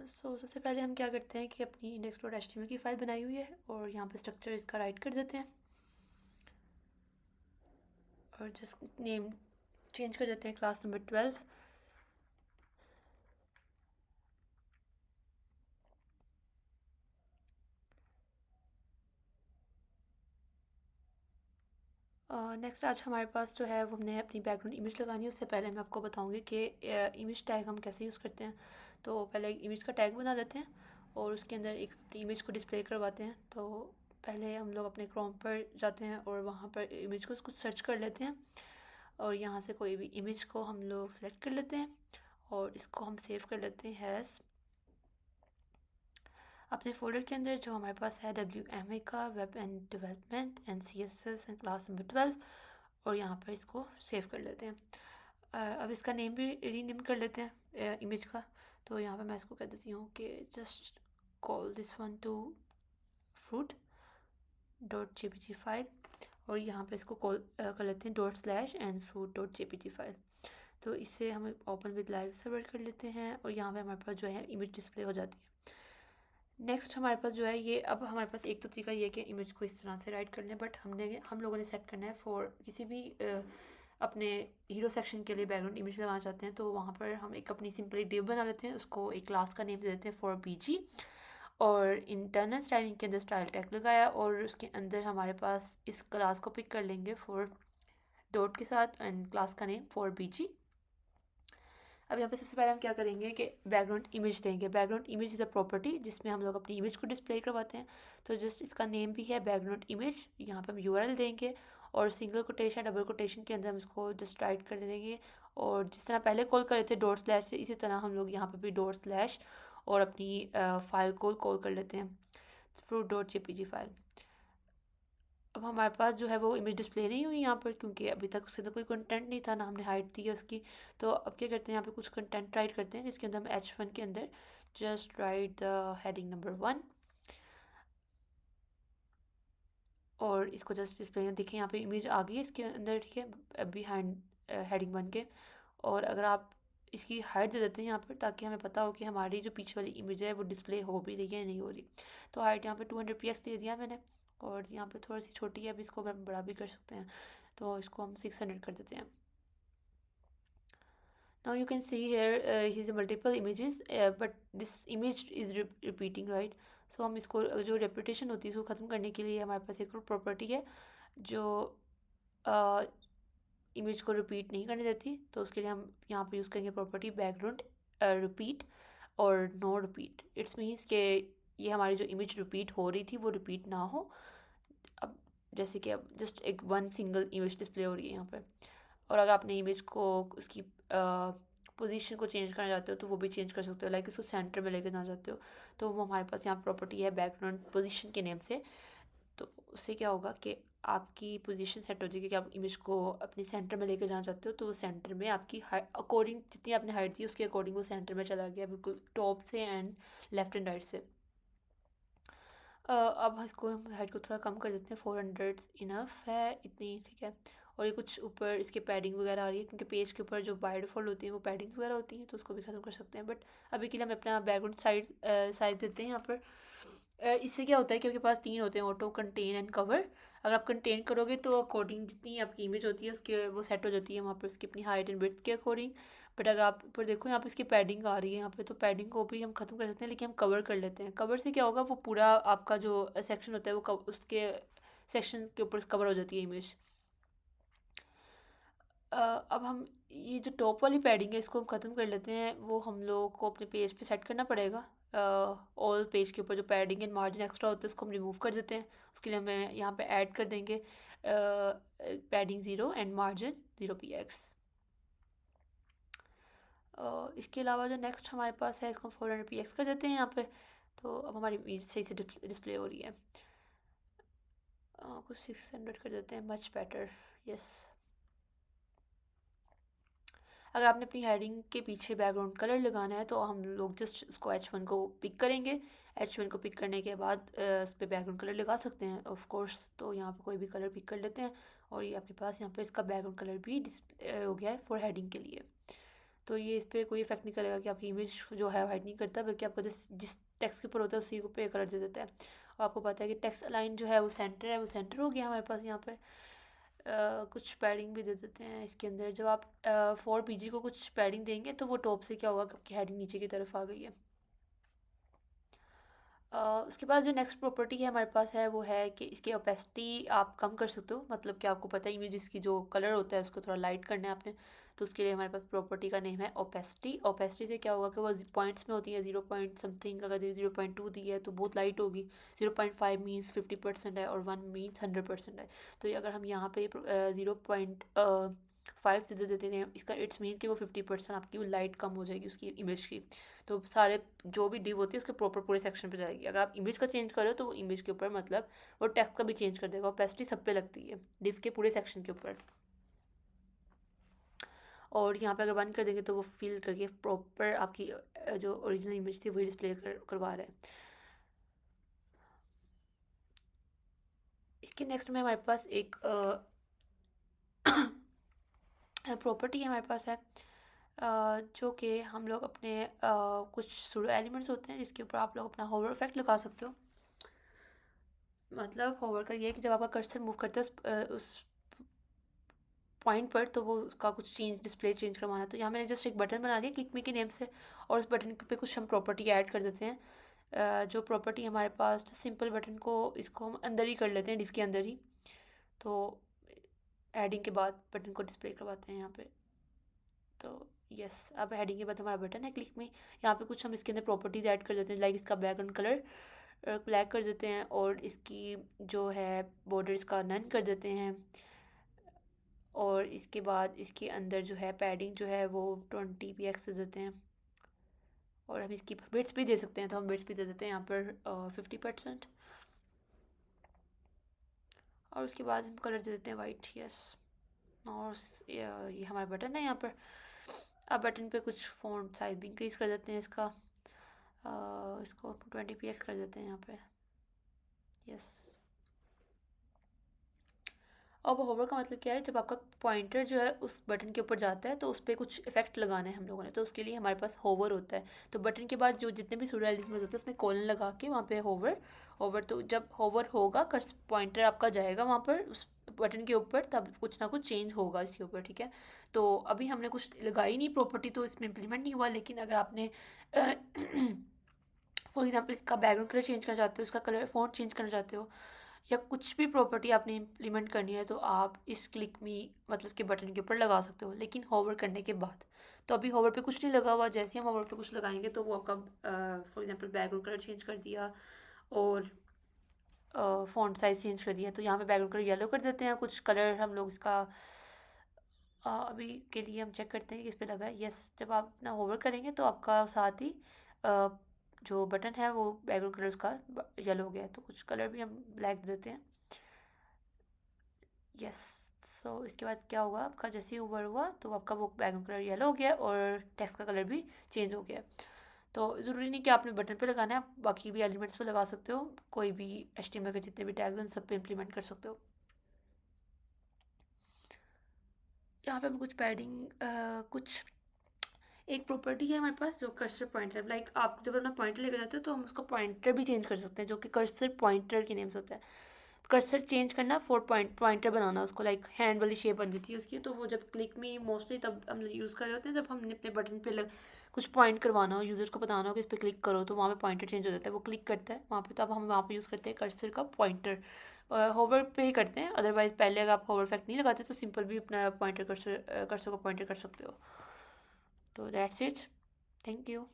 सबसे पहले हम क्या करते हैं कि अपनी index.html की फ़ाइल बनाई हुई है और यहाँ पे स्ट्रक्चर इसका राइट कर देते हैं और जस्ट नेम चेंज कर देते हैं क्लास नंबर 12। नेक्स्ट आज हमारे पास जो है वो हमने अपनी बैकग्राउंड इमेज लगानी है। उससे पहले मैं आपको बताऊंगी कि इमेज टैग हम कैसे यूज़ करते हैं। तो पहले एक इमेज का टैग बना लेते हैं और उसके अंदर एक अपनी इमेज को डिस्प्ले करवाते हैं। तो पहले हम लोग अपने क्रोम पर जाते हैं और वहाँ पर इमेज को कुछ सर्च कर लेते हैं और यहाँ से कोई भी इमेज को हम लोग सेलेक्ट कर लेते हैं और इसको हम सेव कर लेते हैं हैज़ अपने फ़ोल्डर के अंदर जो हमारे पास है WMA का web and development and CSS and class number 12 और यहाँ पर इसको सेव कर लेते हैं। अब इसका नेम भी रीनेम कर लेते हैं इमेज का। तो यहाँ पे मैं इसको कह देती हूँ कि just call this one two fruit dot JPG file और यहाँ पे इसको कॉल कर लेते हैं ./and/fruit.jpg फाइल। तो इससे हम ओपन विद लाइव सर्वर कर लेते हैं और यहाँ पे हमारे पास जो है इमेज डिस्प्ले हो जाती है। नेक्स्ट हमारे पास जो है ये अब हमारे पास एक तो तरीका ये है कि इमेज को इस तरह से राइट कर लें, बट हम लोगों ने सेट करना है फॉर किसी भी अपने हीरो सेक्शन के लिए बैकग्राउंड इमेज लगाना चाहते हैं। तो वहाँ पर हम एक अपनी सिंपली डिव बना लेते हैं, उसको एक क्लास का नेम दे देते हैं फॉर BG और इंटरनल स्टाइलिंग के अंदर स्टाइल टैग लगाया और उसके अंदर हमारे पास इस क्लास को पिक कर लेंगे फॉर डॉट के साथ एंड क्लास का नेम फॉर BG। अब यहाँ पे सबसे पहले हम क्या करेंगे कि बैकग्राउंड इमेज देंगे। Background image is a property जिसमें हम लोग अपनी इमेज को डिस्प्ले करवाते हैं। तो जस्ट इसका नेम भी है बैकग्राउंड इमेज। यहाँ पे हम URL देंगे और सिंगल कोटेशन डबल कोटेशन के अंदर हम इसको जस्ट राइट कर देंगे और जिस तरह पहले कॉल कर रहे थे ./ से, इसी तरह हम लोग यहाँ पे भी ./ और अपनी फ़ाइल को कॉल कर लेते हैं fruit.jpg फाइल। अब हमारे पास जो है वो इमेज डिस्प्ले नहीं हुई यहाँ पर क्योंकि अभी तक उसके अंदर कोई कंटेंट नहीं था, ना हमने हाइट दी है उसकी। तो अब क्या करते हैं, यहाँ पे कुछ कंटेंट राइट करते हैं जिसके अंदर हम H1 के अंदर just right the heading number 1 और इसको जस्ट डिस्प्ले देखिए यहाँ पे इमेज आ गई है इसके अंदर, ठीक है, बिहाइंड हेडिंग 1 के। और अगर आप इसकी हाइट दे देते हैं यहाँ पर ताकि हमें पता हो कि हमारी जो पीछे वाली इमेज है वो डिस्प्ले हो भी रही है या नहीं हो रही। तो हाइट यहाँ पे 200px दे दिया मैंने और यहाँ पे थोड़ी सी छोटी है, अब इसको हम बड़ा भी कर सकते हैं। तो इसको हम 600 कर देते हैं। Now you can see here his multiple images but this image is repeating, right? So हम इसको जो रेपिटेशन होती है इसको ख़त्म करने के लिए हमारे पास एक प्रॉपर्टी है जो इमेज को रिपीट नहीं करने देती। तो उसके लिए हम यहाँ पे यूज़ करेंगे प्रॉपर्टी बैकग्राउंड रिपीट और नो रिपीट। इट्स मीन्स कि ये हमारी जो इमेज रिपीट हो रही थी वो रिपीट ना हो। अब जैसे कि अब जस्ट एक वन सिंगल इमेज डिस्प्ले हो रही है यहाँ पे और अगर आपने इमेज को उसकी पोजीशन को चेंज करना चाहते हो तो वो भी चेंज कर सकते हो, लाइक इसको सेंटर में लेके जाना चाहते हो तो वो हमारे पास यहाँ प्रॉपर्टी है बैकग्राउंड पोजीशन के नेम से। तो उससे क्या होगा कि आपकी पोजीशन सेट हो जाएगी कि आप इमेज को अपने सेंटर में लेके जाना चाहते हो तो वो सेंटर में आपकी अकॉर्डिंग जितनी आपने हाइट दी उसके अकॉर्डिंग वो सेंटर में चला गया बिल्कुल टॉप से एंड लेफ्ट एंड राइट से। अब इसको हम हाइट को थोड़ा कम कर देते हैं, 400 इनफ है इतनी, ठीक है। और ये कुछ ऊपर इसके पैडिंग वगैरह आ रही है क्योंकि पेज के ऊपर जो बाय डिफ़ॉल्ट होती है वो पैडिंग वगैरह होती हैं तो उसको भी ख़त्म कर सकते हैं। बट अभी के लिए हम अपना बैकग्राउंड साइज देते हैं यहाँ पर। इससे क्या होता है कि आपके पास 3 होते हैं, ऑटो, कंटेन एंड कवर। अगर आप कंटेन करोगे तो अकॉर्डिंग जितनी आपकी इमेज होती है उसके वो सेट हो जाती है वहाँ पर उसकी अपनी हाइट एंड विड्थ के अकॉर्डिंग। बट अगर आप ऊपर देखो यहाँ पे इसकी पैडिंग आ रही है यहाँ पे तो पैडिंग को भी हम ख़त्म कर सकते हैं, लेकिन हम कवर कर लेते हैं। कवर से क्या होगा, वो पूरा आपका जो सेक्शन होता है वो उसके सेक्शन के ऊपर कवर हो जाती है इमेज। अब हम ये जो टॉप वाली पैडिंग है इसको हम ख़त्म कर लेते हैं, वो हम लोगों को अपने पेज पे सेट करना पड़ेगा। ऑल पेज के ऊपर जो पैडिंग एंड मार्जिन एक्स्ट्रा होता है उसको हम रिमूव कर देते हैं। उसके लिए हमें यहाँ पे ऐड कर देंगे पैडिंग 0 एंड मार्जिन 0px। इसके अलावा जो नेक्स्ट हमारे पास है इसको हम 400px कर देते हैं यहाँ पे। तो अब हमारी इमेज सही से डिस्प्ले हो रही है। कुछ 600 कर देते हैं, मच बेटर, यस। अगर आपने अपनी हेडिंग के पीछे बैकग्राउंड कलर लगाना है तो हम लोग जस्ट उसको H1 को पिक करेंगे। H1 को पिक करने के बाद इस पर बैकग्राउंड कलर लगा सकते हैं ऑफ कोर्स। तो यहाँ पे कोई भी कलर पिक कर लेते हैं और ये आपके पास यहाँ पे इसका बैकग्राउंड कलर भी डिस्प्ले हो गया है फॉर हेडिंग के लिए। तो ये इस पर कोई इफेक्ट नहीं करेगा कि आपकी इमेज जो है हाइड नहीं करता, बल्कि आपको जिस टेक्स्ट के ऊपर होता है उसी पे कलर दे देता है। और आपको पता है कि टेक्स्ट अलाइन जो है वो सेंटर हो गया हमारे पास यहाँ पे। कुछ पैडिंग भी दे देते हैं इसके अंदर। जब आप 4 PG को कुछ पैडिंग देंगे तो वो टॉप से क्या होगा कि आपकी हेडिंग नीचे की तरफ आ गई है। उसके बाद जो नेक्स्ट प्रॉपर्टी है हमारे पास है वो है कि इसकी ओपेसिटी आप कम कर सकते हो। मतलब कि आपको पता है इमेजेस की जो कलर होता है उसको थोड़ा लाइट करना है आपने, तो उसके लिए हमारे पास प्रॉपर्टी का नेम है ओपेसिटी। ओपेसिटी से क्या होगा कि वो पॉइंट्स में होती है, 0 पॉइंट समथिंग, अगर 0.2 दी है तो बहुत लाइट होगी। 0.5 मीन्स 50% है और 1 मीन्स 100% है। तो ये अगर हम यहाँ पे 0.5 से दे देते हैं, इसका इट्स मीन कि वो 50% आपकी वो लाइट कम हो जाएगी उसकी इमेज की। तो सारे जो भी डिव होती है उसके प्रॉपर पूरे सेक्शन पे जाएगी। अगर आप इमेज का चेंज करो तो वो इमेज के ऊपर मतलब वो टेक्स्ट का भी चेंज कर देगा। ओपेसिटी सब पे लगती है डिव के पूरे सेक्शन के ऊपर। और यहाँ पे अगर बंद कर देंगे तो वो फिल करके प्रॉपर आपकी जो ओरिजिनल इमेज थी वही डिस्प्ले करवा रहा है। इसके नेक्स्ट में हमारे पास एक प्रॉपर्टी हमारे पास है जो कि हम लोग अपने कुछ सूडो एलिमेंट्स होते हैं जिसके ऊपर आप लोग अपना होवर इफेक्ट लगा सकते हो। मतलब होवर का ये है कि जब आपका कर्सर मूव करता है उस पॉइंट पर, तो वो उसका कुछ डिस्प्ले चेंज करवाना है। तो यहाँ मैंने जस्ट एक बटन बना लिया क्लिक मी के नेम से, और उस बटन पे कुछ हम प्रॉपर्टी ऐड कर देते हैं। जो प्रॉपर्टी हमारे पास तो सिंपल बटन को इसको हम अंदर ही कर लेते हैं, डिव के अंदर ही। तो हेडिंग के बाद बटन को डिस्प्ले करवाते हैं यहाँ पे। तो यस, अब हेडिंग के बाद हमारा बटन है क्लिक में। यहाँ पे कुछ हम इसके अंदर प्रॉपर्टीज़ ऐड कर देते हैं, लाइक इसका बैकग्राउंड कलर ब्लैक कर देते हैं और इसकी जो है बॉर्डर्स का नन कर देते हैं। और इसके बाद इसके अंदर जो है पैडिंग जो है वो 20 px दे देते हैं। और हम इसकी बिट्स भी दे सकते हैं, तो हम बिट्स भी दे देते हैं यहाँ पर 50%। और उसके बाद हम कलर दे देते हैं वाइट। यस, और ये हमारा बटन है यहाँ पर। अब बटन पे कुछ फ़ॉन्ट साइज भी इंक्रीज़ कर देते हैं इसका। इसको 20 px कर देते हैं यहाँ पे। यस। अब होवर का मतलब क्या है, जब आपका पॉइंटर जो है उस बटन के ऊपर जाता है तो उस पर कुछ इफेक्ट लगाना है हम लोगों ने, तो उसके लिए हमारे पास होवर होता है। तो बटन के बाद जो जितने भी सूडो एलिमेंट्स होते हैं उसमें कॉलन लगा के वहाँ पे होवर होवर तो जब होवर होगा कर्स पॉइंटर आपका जाएगा वहाँ पर उस बटन के ऊपर, तब कुछ ना कुछ चेंज होगा इसके ऊपर। ठीक है, तो अभी हमने कुछ लगाई नहीं प्रॉपर्टी तो इसमें इम्प्लीमेंट नहीं हुआ। लेकिन अगर आपने फॉर एग्जाम्पल इसका बैकग्राउंड कलर चेंज करना चाहते हो, इसका कलर फ़ॉन्ट चेंज करना चाहते हो, या कुछ भी प्रॉपर्टी आपने इम्प्लीमेंट करनी है, तो आप इस क्लिक मी मतलब के बटन के ऊपर लगा सकते हो, लेकिन होवर करने के बाद। तो अभी होवर पे कुछ नहीं लगा हुआ, जैसे हम होवर पे कुछ लगाएंगे तो वो आपका for example background colour change कर दिया और फ़ॉन्ट साइज़ चेंज कर दिया। तो यहाँ पे बैकग्राउंड कलर येलो कर देते हैं। कुछ कलर हम लोग इसका अभी के लिए हम चेक करते हैं कि इस पर लगा है। यस, जब आप अपना होवर करेंगे तो आपका साथ ही जो बटन है वो बैकग्राउंड कलर उसका येलो हो गया है। तो कुछ कलर भी हम ब्लैक देते हैं। यस, सो इसके बाद क्या होगा, आपका जैसे ही ओवर हुआ तो आपका वो बैकग्राउंड कलर येलो हो गया और टेक्स्ट का कलर भी चेंज हो गया। तो ज़रूरी नहीं कि आपने बटन पे लगाना है, आप बाकी भी एलिमेंट्स पे लगा सकते हो। कोई भी HTML के जितने भी टैग्स हैं सब पे इम्प्लीमेंट कर सकते हो। यहाँ पे हम कुछ पैडिंग कुछ एक प्रॉपर्टी है हमारे पास जो कर्सर पॉइंटर, लाइक आप जब अपना पॉइंटर लेकर जाते हो तो हम उसका पॉइंटर भी चेंज कर सकते हैं, जो कि कर्सर पॉइंटर के नेम्स होता है। कर्सर चेंज करना, 4 पॉइंटर बनाना उसको, लाइक हैंड वाली शेप बन जाती है उसकी। तो वो जब क्लिक में मोस्टली तब हम यूज़ कर रहे होते हैं जब हमने अपने बटन पे कुछ पॉइंट करवाना हो, यूज़र्स को बताना हो कि इस पर क्लिक करो, तो वहाँ पे पॉइंटर चेंज हो जाता है। वो क्लिक करता है वहाँ पे, तब हम वहाँ पे यूज़ करते हैं कर्सर का पॉइंटर। होवर पे ही करते हैं, अदरवाइज़ पहले अगर आप होवर इफेक्ट नहीं लगाते तो सिंपल भी अपना पॉइंटर कर्सर को पॉइंटर कर सकते हो। तो दैट्स इट, थैंक यू।